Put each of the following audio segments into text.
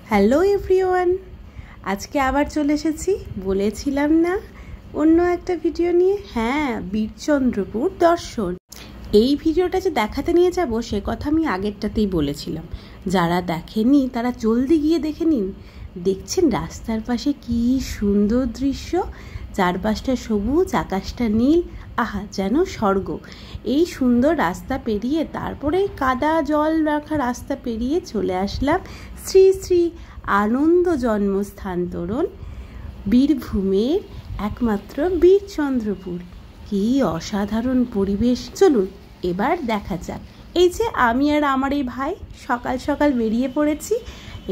Hello everyone, আজকে আবার চলে এসেছি। বলেছিলাম না অন্য একটা ভিডিও নিয়ে? হ্যাঁ, বীরচন্দ্রপুর দর্শন। এই ভিডিওটা যে দেখাতে নিয়ে যাব সে কথা আমি আগেরটাতেই বলেছিলাম। যারা দেখেননি তারা জলদি গিয়ে দেখে নিন। দেখছেন রাস্তার পাশে কি সুন্দর দৃশ্য, চারপাশটা সবুজ, আকাশটা নীল, আহা যেন স্বর্গ। এই সুন্দর রাস্তা পেরিয়ে তারপরে কাদা জল রাখা রাস্তা পেরিয়ে চলে আসলাম শ্রী শ্রী আনন্দ জন্মস্থান তোরণ, বীরভূমের একমাত্র বীরচন্দ্রপুর। কি অসাধারণ পরিবেশ! চলুন এবার দেখা যাক। এই যে আমি আর আমার এই ভাই সকাল সকাল বেরিয়ে পড়েছি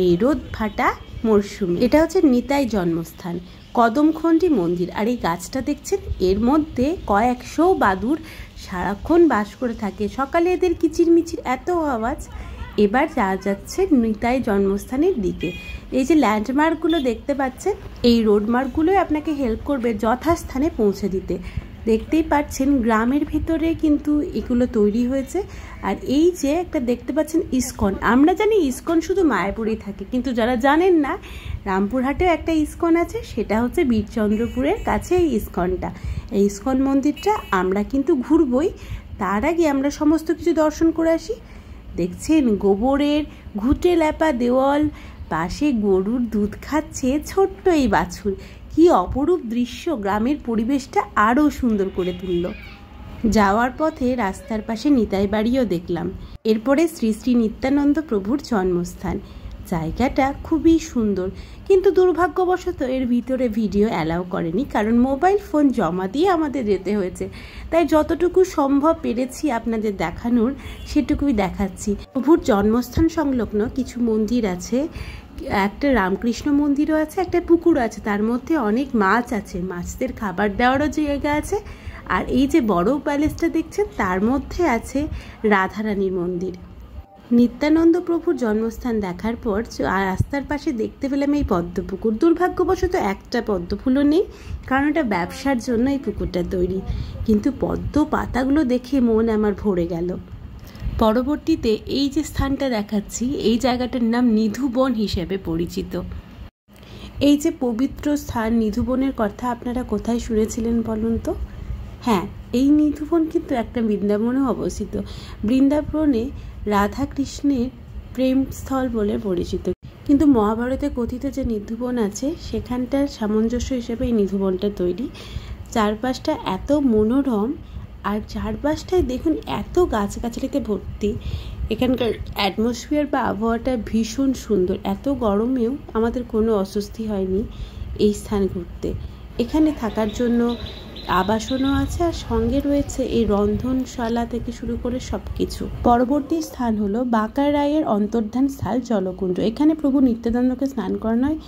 এই রোদ ফাটা মরশুমে। এটা হচ্ছে নিতাই জন্মস্থান, কদমখণ্ডী মন্দির। আর এই গাছটা দেখছেন, এর মধ্যে কয়েকশো বাদুড় সারাক্ষণ বাস করে থাকে। সকালে এদের কিচিরমিচির এত আওয়াজ। এবার যাওয়া যাচ্ছে নিতাই জন্মস্থানের দিকে। এই যে ল্যান্ডমার্কগুলো দেখতে পাচ্ছেন, এই রোডমার্কগুলোই আপনাকে হেল্প করবে যথাস্থানে পৌঁছে দিতে। দেখতেই পাচ্ছেন গ্রামের ভিতরে কিন্তু এগুলো তৈরি হয়েছে। আর এই যে একটা দেখতে পাচ্ছেন ইস্কন, আমরা জানি ইস্কন শুধু মায়াপুরেই থাকে, কিন্তু যারা জানেন না রামপুরহাটেও একটা ইস্কন আছে, সেটা হচ্ছে বীরচন্দ্রপুরের কাছে এই ইস্কনটা। এই ইস্কন মন্দিরটা আমরা কিন্তু ঘুরবই, তার আগে আমরা সমস্ত কিছু দর্শন করে আসি। দেখছেন গোবরের ঘুঁটে লেপা দেওয়াল, পাশে গরুর দুধ খাচ্ছে ছোট্ট এই বাছুর। কি অপরূপ দৃশ্য! গ্রামের পরিবেশটা আরও সুন্দর করে তুলল। যাওয়ার পথে রাস্তার পাশে নিতাই বাড়িও দেখলাম। এরপরে শ্রী শ্রী নিত্যানন্দ প্রভুর জন্মস্থান। জায়গাটা খুবই সুন্দর, কিন্তু দুর্ভাগ্যবশত এর ভিতরে ভিডিও অ্যালাউ করেনি, কারণ মোবাইল ফোন জমা দিয়ে আমাদের যেতে হয়েছে। তাই যতটুকু সম্ভব পেরেছি আপনাদের দেখানোর সেটুকুই দেখাচ্ছি। প্রভুর জন্মস্থান সংলগ্ন কিছু মন্দির আছে, একটা রামকৃষ্ণ মন্দিরও আছে, একটা পুকুর আছে, তার মধ্যে অনেক মাছ আছে, মাছদের খাবার দেওয়ারও জায়গা আছে। আর এই যে বড় প্যালেসটা দেখছেন, তার মধ্যে আছে রাধারানীর মন্দির। নিত্যানন্দ প্রভুর জন্মস্থান দেখার পর রাস্তার পাশে দেখতে পেলাম এই পদ্মপুকুর। দুর্ভাগ্যবশত একটা পদ্মফুলও নেই, কারণ এটা ব্যবসার জন্য এই পুকুরটা তৈরি। কিন্তু পদ্ম পাতাগুলো দেখে মন আমার ভরে গেল। পরবর্তীতে এই যে স্থানটা দেখাচ্ছি, এই জায়গাটার নাম নিধুবন হিসেবে পরিচিত। এই যে পবিত্র স্থান নিধুবনের কথা আপনারা কোথায় শুনেছিলেন বলুন তো? হ্যাঁ, এই নিধুবন কিন্তু একটা বৃন্দাবনেও অবস্থিত। বৃন্দাবনে রাধা কৃষ্ণের প্রেমস্থল বলে পরিচিত, কিন্তু মহাভারতে কথিত যে নিধুবন আছে সেখানটার সামঞ্জস্য হিসেবে এই নিধুবনটা তৈরি। চারপাশটা এত মনোরম, আর চারপাশটায় দেখুন এত গাছগাছালিতে ভর্তি। এখানকার অ্যাটমসফিয়ার বা আবহাওয়াটা ভীষণ সুন্দর। এত গরমেও আমাদের কোনো অস্বস্তি হয়নি এই স্থান ঘুরতে। এখানে থাকার জন্য আবাসনও আছে, আর সঙ্গে রয়েছে এই রন্ধনশালা থেকে শুরু করে সব কিছু। পরবর্তী স্থান হলো বাঁকা রায়ের অন্তর্ধান স্থল জলকুণ্ড। এখানে প্রভু নিত্যানন্দকে স্নান করানো হয়।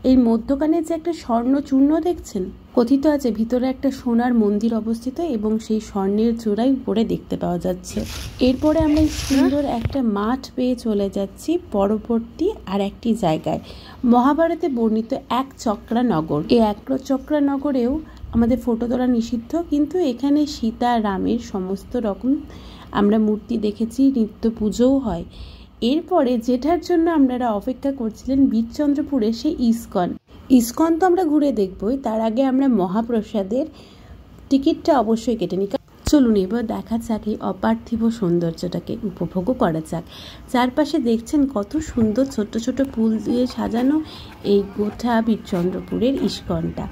এই মধ্যখানে যে একটা স্বর্ণ চূর্ণ দেখছেন, কথিত আছে ভিতরে একটা সোনার মন্দির অবস্থিত, এবং সেই স্বর্ণের চূড়াই উপরে দেখতে পাওয়া যাচ্ছে। এরপরে আমরা সুন্দর একটা মাঠ পেয়ে চলে যাচ্ছি পরবর্তী আর একটি জায়গায়, মহাভারতে বর্ণিত এক চক্রা নগর। এই এক চক্রা নগরেও আমাদের ফটো তোলা নিষিদ্ধ, কিন্তু এখানে সীতা রামের সমস্ত রকম আমরা মূর্তি দেখেছি, নিত্য পুজোও হয়। এরপরে যেটার জন্য আপনারা অপেক্ষা করছিলেন বীরচন্দ্রপুরে, সেই ইস্কন। ইস্কন তো আমরা ঘুরে দেখবই, তার আগে আমরা মহাপ্রসাদের টিকিটটা অবশ্যই কেটে নিই। চলুন এবার দেখা যাক এই অপার্থিব সৌন্দর্যটাকে উপভোগও করা যাক। চারপাশে দেখছেন কত সুন্দর ছোট ছোট ফুল দিয়ে সাজানো এই গোটা বীরচন্দ্রপুরের ইস্কনটা।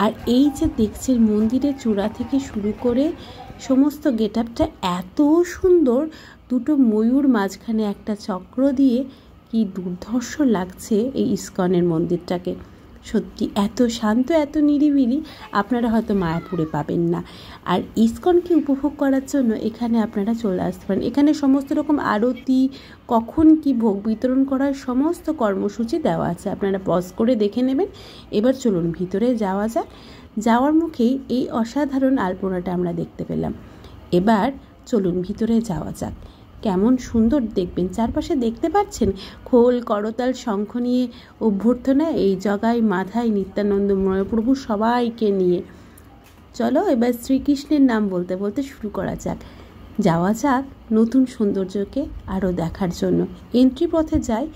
আর এই যে দেখছেন মন্দিরের চূড়া থেকে শুরু করে সমস্ত গেটআপটা এত সুন্দর, দুটো ময়ূর মাঝখানে একটা চক্র দিয়ে কি দুর্ধর্ষ লাগছে এই ইস্কনের মন্দিরটাকে। সত্যি এত শান্ত, এত নিরিবিলি আপনারা হয়তো মায়াপুরে পাবেন না। আর ইস্কনকে উপভোগ করার জন্য এখানে আপনারা চলে আসতে পারেন। এখানে সমস্ত রকম আরতি, কখন কি ভোগ বিতরণ করার সমস্ত কর্মসূচি দেওয়া আছে, আপনারা পজ করে দেখে নেবেন। এবার চলুন ভিতরে যাওয়া যাক। যাওয়ার মুখেই এই অসাধারণ আলপনাটা আমরা দেখতে পেলাম। এবার চলুন ভিতরে যাওয়া যাক। কেমন সুন্দর দেখবেন, চারপাশে দেখতে পাচ্ছেন খোল, করতাল, শঙ্খ নিয়ে অভ্যর্থনা এই জগায় মাথায় নিত্যানন্দ প্রভু সবাইকে নিয়ে। চলো এবার শ্রীকৃষ্ণের নাম বলতে বলতে শুরু করা যাক। যাওয়া যাক নতুন সৌন্দর্যকে আরও দেখার জন্য। এন্ট্রি পথে যাই,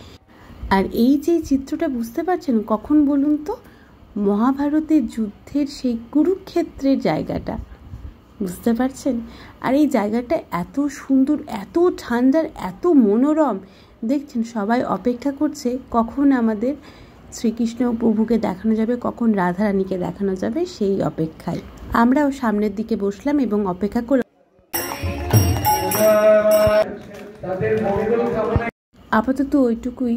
আর এই যে চিত্রটা বুঝতে পারছেন কখন বলুন তো, মহাভারতের যুদ্ধের সেই কুরুক্ষেত্রের জায়গাটা বুঝতে পারছেন। আর এই জায়গাটা এত সুন্দর, এত ঠান্ডার, এত মনোরম, দেখছেন সবাই অপেক্ষা করছে কখন আমাদের শ্রীকৃষ্ণ প্রভুকে দেখানো যাবে, কখন রাধারানীকে দেখানো যাবে, সেই অপেক্ষায় আমরাও সামনের দিকে বসলাম এবং অপেক্ষা করে আপাতত ওইটুকুই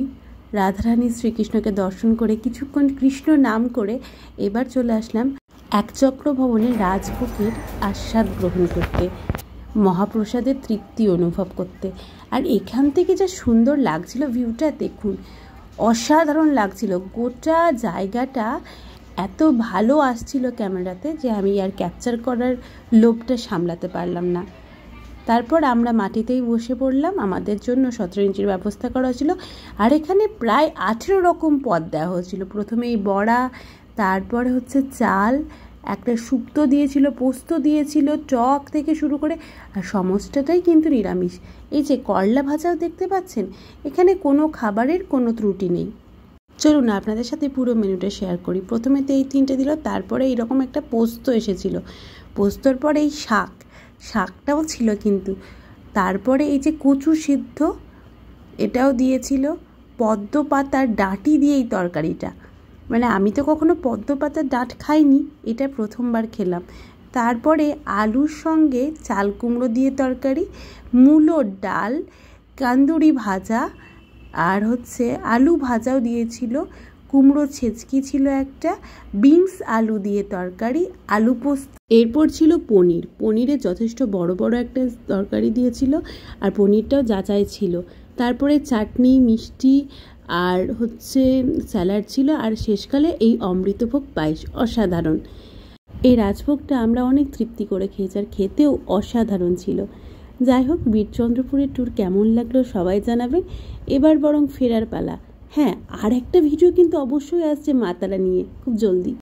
রাধারানী শ্রীকৃষ্ণকে দর্শন করে কিছুক্ষণ কৃষ্ণ নাম করে এবার চলে আসলাম একচক্র ভবনের রাজভোগের আস্বাদ গ্রহণ করতে, মহাপ্রসাদের তৃপ্তি অনুভব করতে। আর এখান থেকে যা সুন্দর লাগছিল ভিউটা, দেখুন অসাধারণ লাগছিল। গোটা জায়গাটা এত ভালো আসছিল ক্যামেরাতে যে আমি আর ক্যাপচার করার লোভটা সামলাতে পারলাম না। তারপর আমরা মাটিতেই বসে পড়লাম, আমাদের জন্য 17 ইঞ্চির ব্যবস্থা করা হয়েছিল। আর এখানে প্রায় 18 রকম পদ দেওয়া হয়েছিল। প্রথমে এই বড়া, তারপরে হচ্ছে চাল, একটা শুক্তো দিয়েছিল, পোস্ত দিয়েছিল, টক থেকে শুরু করে, আর সমস্তটাই কিন্তু নিরামিষ। এই যে করলা ভাজাও দেখতে পাচ্ছেন, এখানে কোনো খাবারের কোনো ত্রুটি নেই। চলুন না আপনাদের সাথে পুরো মেনুটা শেয়ার করি। প্রথমে তো এই 3টে দিল, তারপরে এইরকম একটা পোস্ত এসেছিল, পোস্তর পরে এই শাকটাও ছিল কিন্তু, তারপরে এই যে কচু সিদ্ধ এটাও দিয়েছিল, পদ্ম পাতার ডাঁটি দিয়ে এই তরকারিটা, মানে আমি তো কখনো পদ্ম পাতার ডাঁট খাইনি, এটা প্রথমবার খেলাম। তারপরে আলুর সঙ্গে চাল কুমড়ো দিয়ে তরকারি, মূলোর ডাল, কান্দুরি ভাজা, আর হচ্ছে আলু ভাজাও দিয়েছিল, কুমড়ো ছেচকি ছিল একটা, বিনস আলু দিয়ে তরকারি, আলু পোস্ত, এরপর ছিল পনিরে যথেষ্ট বড় বড় একটা তরকারি দিয়েছিল, আর পনিরটাও যাচাই ছিল। তারপরে চাটনি, মিষ্টি, আর হচ্ছে স্যালাড ছিল, আর শেষকালে এই অমৃতভোগ পায়েস, অসাধারণ। এই রাজভোগটা আমরা অনেক তৃপ্তি করে খেয়েছি, আর খেতেও অসাধারণ ছিল। যাই হোক, বীরচন্দ্রপুরের ট্যুর কেমন লাগলো সবাই জানাবেন। এবার বরং ফেরার পালা। হ্যাঁ, আর একটা ভিডিও কিন্তু অবশ্যই আসছে মা তারা নিয়ে, খুব জলদি।